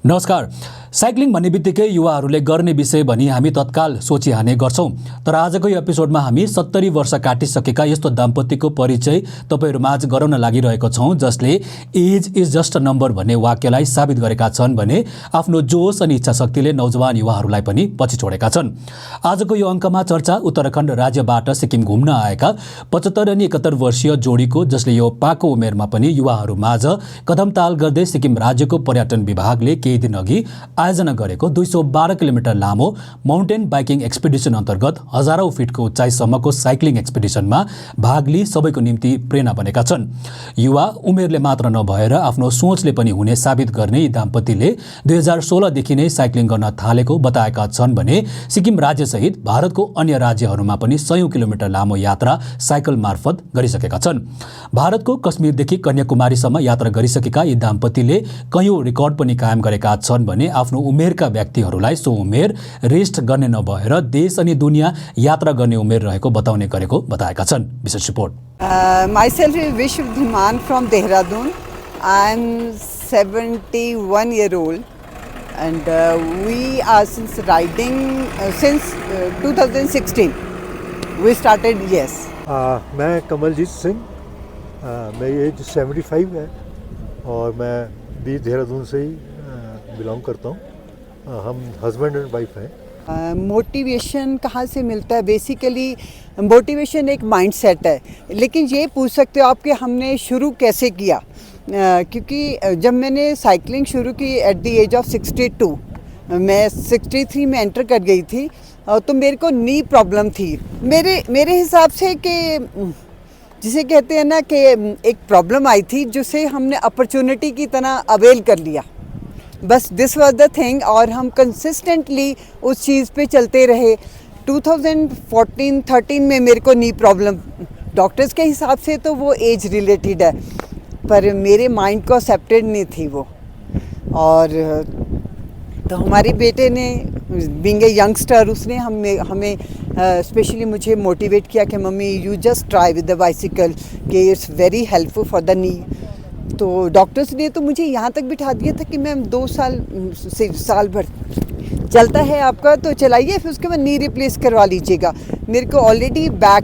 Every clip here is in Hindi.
नमस्कार। साइक्लिङ भन्ने बित्तिकै युवाहरूले गर्ने विषय भनी हामी तत्काल सोचिहाल्ने गर्छौँ। तर आजको यो एपिसोडमा हामी 70 वर्ष काटिसकेका यस्तो दाम्पत्यको परिचय तपाईहरुमाझ गराउन लागिरहेको छौँ, जसले age is just a number भन्ने वाक्यलाई साबित गरेका छन् भने आफ्नो जोश अनि इच्छा शक्तिले नौजवान युवाहरूलाई पनि पछि छोडेका छन्। आजको यो अङ्कमा चर्चा उत्तराखण्ड राज्यबाट सिक्किम घुम्न आएका 75 अनि 71 वर्षीय जोडीको, जसले यो पाको उमेरमा पनि युवाहरूमाझ कदमताल गर्दै सिक्किम राज्यको पर्यटन विभागले केही दिन अघि आयोजना गरेको 212 किलोमिटर लामो माउन्टेन बाइकिङ एक्सपिडिसन अन्तर्गत हजारौं फिटको उचाइसम्मको साइक्लिङ एक्सपिडिसनमा भाग लिई सबैको निम्ति प्रेरणा बनेका छन्। युवा उमेरले मात्र नभएर आफ्नो सोचले पनि हुने साबित गर्ने यी दाम्पत्यले 2016 देखि नै साइक्लिङ गर्न थालेको बताएका छन् भने सिक्किम राज्यसहित भारतको अन्य राज्यहरूमा पनि 100 किलोमिटर लामो यात्रा साइकल मार्फत गरिसकेका छन्। भारतको कश्मीरदेखि कन्याकुमारीसम्म यात्रा गरिसकेका यी दाम्पत्यले कयौं रेकर्ड पनि कायम गरेका छन् भने आफ्नो उमेरका व्यक्तिहरूलाई सो उमेर रेस्ट गर्ने नभएर देश अनि दुनिया यात्रा गर्ने उमेर रहेको बताउने गरेको बताएका छन्। विशेष report. Myself is Vishnu Dhiman from Dehradun. I am 71 year old and we are since riding since 2016. We started मैं कमलजीत सिंह, मेरी एज 75 है और मैं भी देहरादून से ही बिलोंग करता हूँ। हम हस्बैंड एंड वाइफ हैं। मोटिवेशन कहाँ से मिलता है? बेसिकली मोटिवेशन एक माइंडसेट है, लेकिन ये पूछ सकते हो आप कि हमने शुरू कैसे किया। क्योंकि जब मैंने साइकिलिंग शुरू की एट द एज ऑफ 62, मैं 63 में एंटर कर गई थी, तो मेरे को नी प्रॉब्लम थी। मेरे हिसाब से कि जिसे कहते हैं ना कि एक प्रॉब्लम आई थी जिसे हमने अपॉर्चुनिटी की तरह अवेल कर लिया, बस दिस वाज द थिंग। और हम कंसिस्टेंटली उस चीज़ पे चलते रहे। 2014-13 में मेरे को नी प्रॉब्लम, डॉक्टर्स के हिसाब से तो वो एज रिलेटेड है, पर मेरे माइंड को एक्सेप्टेड नहीं थी वो। और तो हमारे बेटे ने बीइंग ए यंगस्टर, उसने हमें स्पेशली मुझे मोटिवेट किया कि mummy you just try with the bicycle, कि it's very helpful for the knee. तो डॉक्टर्स ने तो मुझे यहाँ तक बिठा दिया था कि मैम 2 साल भर चलता है आपका तो चलाइए, फिर उसके बाद नी रिप्लेस करवा लीजिएगा। मेरे को ऑलरेडी बैक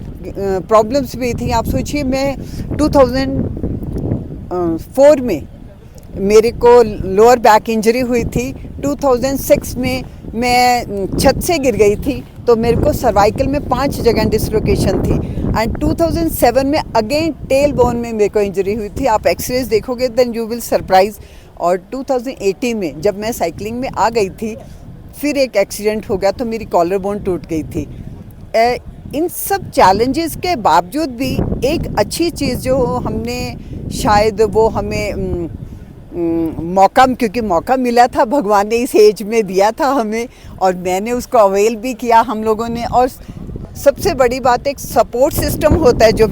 प्रॉब्लम्स भी थी। आप सोचिए, मैं 2004 में मेरे को लोअर बैक इंजरी हुई थी। 2006 में मैं छत से गिर गई थी, तो मेरे को सर्वाइकल में 5 जगह डिसलोकेशन थी। एंड 2007 में अगेन टेल बोन में मेरे को इंजरी हुई थी। आप एक्सरेज देखोगे देन यू विल सरप्राइज। और 2018 में जब मैं साइकिलिंग में आ गई थी, फिर एक एक्सीडेंट हो गया तो मेरी कॉलर बोन टूट गई थी। इन सब चैलेंजेस के बावजूद भी एक अच्छी चीज़ जो हमने, शायद वो हमें मौका, क्योंकि मौका मिला था, भगवान ने इस एज में दिया था हमें, और मैंने उसको अवेल भी किया हम लोगों ने। और सबसे बड़ी बात, एक सपोर्ट सिस्टम होता है जो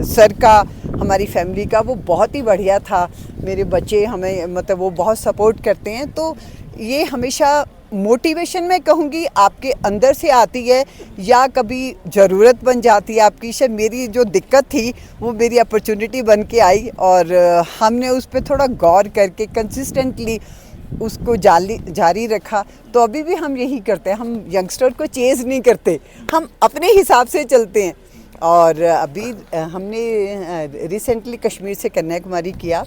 सर का, हमारी फैमिली का, वो बहुत ही बढ़िया था। मेरे बच्चे हमें, मतलब वो बहुत सपोर्ट करते हैं। तो ये हमेशा मोटिवेशन मैं कहूँगी आपके अंदर से आती है या कभी ज़रूरत बन जाती है आपकी। शायद मेरी जो दिक्कत थी वो मेरी अपॉर्चुनिटी बन के आई, और हमने उस पर थोड़ा गौर करके कंसिस्टेंटली उसको जारी रखा। तो अभी भी हम यही करते हैं, हम यंगस्टर को चेज़ नहीं करते, हम अपने हिसाब से चलते हैं। और अभी हमने रिसेंटली कश्मीर से कन्याकुमारी किया।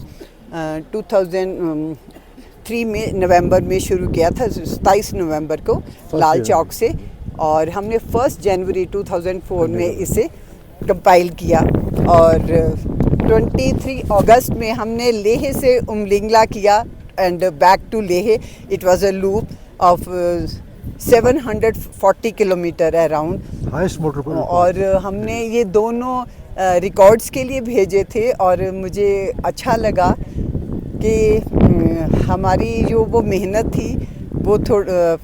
2003 में नवंबर में शुरू किया था, 27 नवंबर को लाल चौक से, और हमने 1 जनवरी 2004 में इसे कंपाइल किया। और 23 अगस्त में हमने लेह से उमलिंगला किया and back to Leh. It was a loop of 740 kilometre around, highest motor. और हमने ये दोनों रिकॉर्ड्स के लिए भेजे थे, और मुझे अच्छा लगा कि हमारी जो वो मेहनत थी वो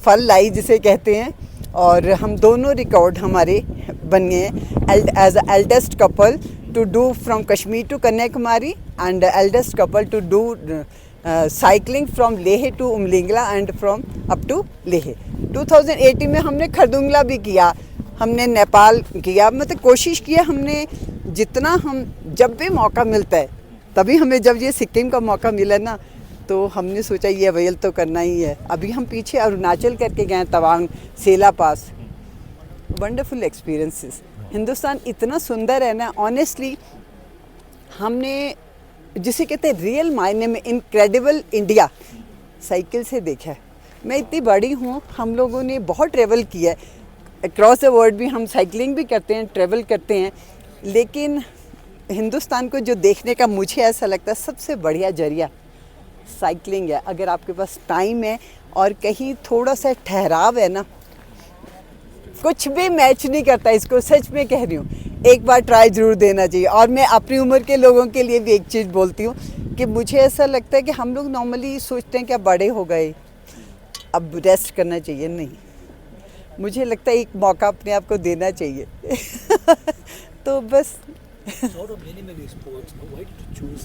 फल लाई जिसे कहते हैं। और हम दोनों रिकॉर्ड हमारे बन गए as a eldest couple to do from Kashmir to Kanyakumari, and eldest couple to do cycling from Leh to Umlingla and from up to Leh. 2018 में हमने खरदुंगला भी किया, हमने नेपाल किया। मतलब कोशिश किया हमने जितना, हम जब भी मौका मिलता है तभी हमें, जब ये सिक्किम का मौका मिला ना, तो हमने सोचा ये अवेल तो करना ही है। अभी हम पीछे अरुणाचल करके गए, तवांग सेला पास, वंडरफुल एक्सपीरियंसेस। हिंदुस्तान इतना सुंदर है ना, ऑनेस्टली हमने जिसे कहते हैं रियल मायने में इनक्रेडिबल इंडिया साइकिल से देखा है। मैं इतनी बड़ी हूँ, हम लोगों ने बहुत ट्रैवल किया है अक्रॉस द वर्ल्ड, भी हम साइकिलिंग भी करते हैं, ट्रैवल करते हैं, लेकिन हिंदुस्तान को जो देखने का मुझे ऐसा लगता है सबसे बढ़िया जरिया साइकिलिंग है। अगर आपके पास टाइम है और कहीं थोड़ा सा ठहराव है ना, कुछ भी मैच नहीं करता इसको, सच में कह रही हूँ, एक बार ट्राई ज़रूर देना चाहिए। और मैं अपनी उम्र के लोगों के लिए भी एक चीज़ बोलती हूँ कि मुझे ऐसा लगता है कि हम लोग नॉर्मली सोचते हैं कि अब बड़े हो गए, अब रेस्ट करना चाहिए। नहीं, मुझे लगता है एक मौका अपने आप को देना चाहिए। तो बस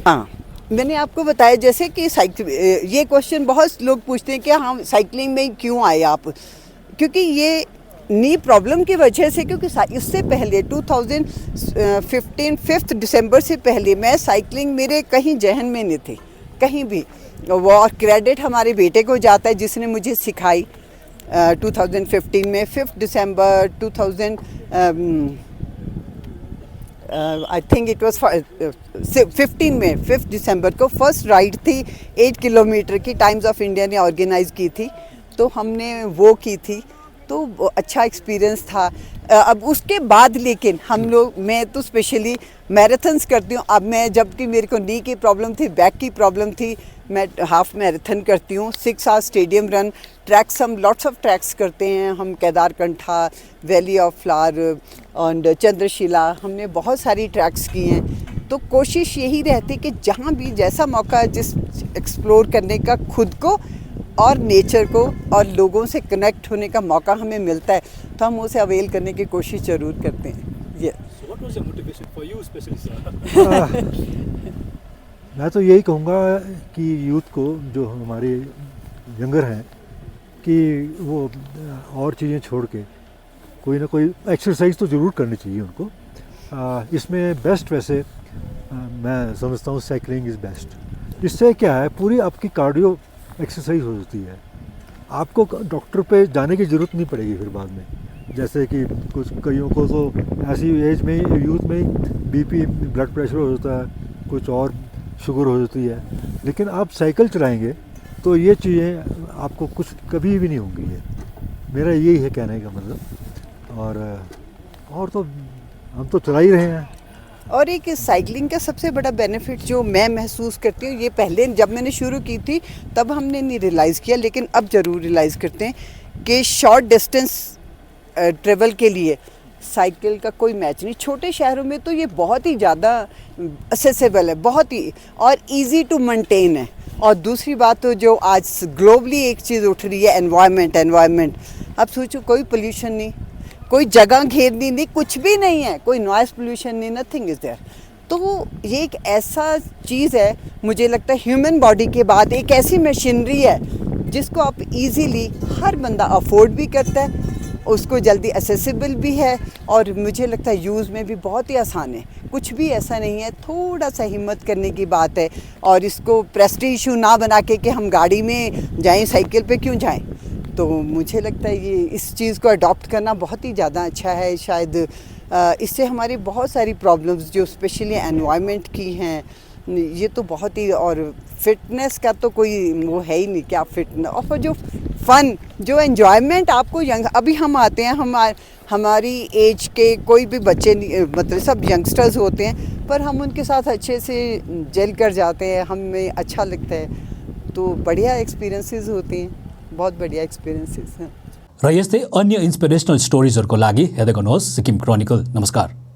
हाँ, मैंने आपको बताया जैसे कि साइकिल, ये क्वेश्चन बहुत लोग पूछते हैं कि हम साइकिलिंग में क्यों आए आप, क्योंकि ये नी प्रॉब्लम की वजह से, क्योंकि इससे पहले 2015 5 दिसंबर से पहले मैं साइकिलिंग मेरे कहीं जहन में नहीं थी, कहीं भी। वो और क्रेडिट हमारे बेटे को जाता है जिसने मुझे सिखाई 2015 में। 5 दिसंबर 2000 आई थिंक इट वाज 15 में 5 दिसंबर को फर्स्ट राइड थी 8 किलोमीटर की, टाइम्स ऑफ इंडिया ने ऑर्गेनाइज़ की थी, तो हमने वो की थी, तो अच्छा एक्सपीरियंस था। अब उसके बाद लेकिन हम लोग, मैं तो स्पेशली मैराथन्स करती हूँ। अब मैं, जबकि मेरे को नी की प्रॉब्लम थी, बैक की प्रॉब्लम थी, मैं हाफ मैराथन करती हूँ, 6 आवर स्टेडियम रन, ट्रैक्स, हम लॉट्स ऑफ ट्रैक्स करते हैं। हम केदारकंठा, वैली ऑफ फ्लावर और चंद्रशिला, हमने बहुत सारी ट्रैक्स की हैं। तो कोशिश यही रहती कि जहाँ भी जैसा मौका, जिस एक्सप्लोर करने का खुद को और नेचर को और लोगों से कनेक्ट होने का मौका हमें मिलता है, तो हम उसे अवेल करने की कोशिश ज़रूर करते हैं। ये मैं तो यही कहूँगा कि यूथ को, जो हमारे यंगर हैं, कि वो और चीज़ें छोड़ के कोई ना कोई एक्सरसाइज तो ज़रूर करनी चाहिए उनको। इसमें बेस्ट वैसे मैं समझता हूँ साइकिलिंग इज़ बेस्ट। इससे क्या है, पूरी आपकी कार्डियो एक्सरसाइज हो जाती है, आपको डॉक्टर पे जाने की ज़रूरत नहीं पड़ेगी फिर बाद में। जैसे कि कुछ कईयों को तो ऐसी एज में, यूथ में बीपी, ब्लड प्रेशर हो जाता है, कुछ और शुगर हो जाती है, लेकिन आप साइकिल चलाएंगे तो ये चीज़ें आपको कुछ कभी भी नहीं होंगी। ये मेरा यही है कहने का मतलब। और तो हम तो चला ही रहे हैं। और एक साइकिलिंग का सबसे बड़ा बेनिफिट जो मैं महसूस करती हूँ, ये पहले जब मैंने शुरू की थी तब हमने नहीं रियलाइज़ किया, लेकिन अब ज़रूर रियलाइज़ करते हैं कि शॉर्ट डिस्टेंस ट्रेवल के लिए साइकिल का कोई मैच नहीं। छोटे शहरों में तो ये बहुत ही ज़्यादा असेसेबल है, बहुत ही, और इजी टू मेंटेन है। और दूसरी बात तो जो आज ग्लोबली एक चीज़ उठ रही है, एनवायरनमेंट। अब सोचो, कोई पोल्यूशन नहीं, कोई जगह घेरनी नहीं, कुछ भी नहीं है, कोई नॉइस पोल्यूशन नहीं, नथिंग इज़ देयर। तो ये एक ऐसा चीज़ है, मुझे लगता है ह्यूमन बॉडी के बाद एक ऐसी मशीनरी है जिसको आप इजीली हर बंदा अफोर्ड भी करता है, उसको जल्दी एसेसिबल भी है, और मुझे लगता है यूज़ में भी बहुत ही आसान है। कुछ भी ऐसा नहीं है, थोड़ा सा हिम्मत करने की बात है, और इसको प्रेस्टीज इशू ना बना के कि हम गाड़ी में जाएं, साइकिल पे क्यों जाएं। तो मुझे लगता है ये इस चीज़ को अडॉप्ट करना बहुत ही ज़्यादा अच्छा है। शायद इससे हमारी बहुत सारी प्रॉब्लम्स जो स्पेशली एनवायरनमेंट की हैं, ये तो बहुत ही, और फिटनेस का तो कोई वो है ही नहीं कि आप फिटनेस, और जो फ़न, जो एन्जॉयमेंट आपको अभी हम आते हैं, हमारी एज के कोई भी बच्चे, मतलब सब यंगस्टर्स होते हैं, पर हम उनके साथ अच्छे से जेल कर जाते हैं, हमें अच्छा लगता है। तो बढ़िया एक्सपिरियंसेस होते हैं, बहुत बढ़िया एक्सपिरियंसेस हैं। र यस्तै अन्य इन्स्पिरेसनल स्टोरिजहरूको लागि हेर्दै गर्नुहोस् सिक्किम क्रोनिकल। नमस्कार।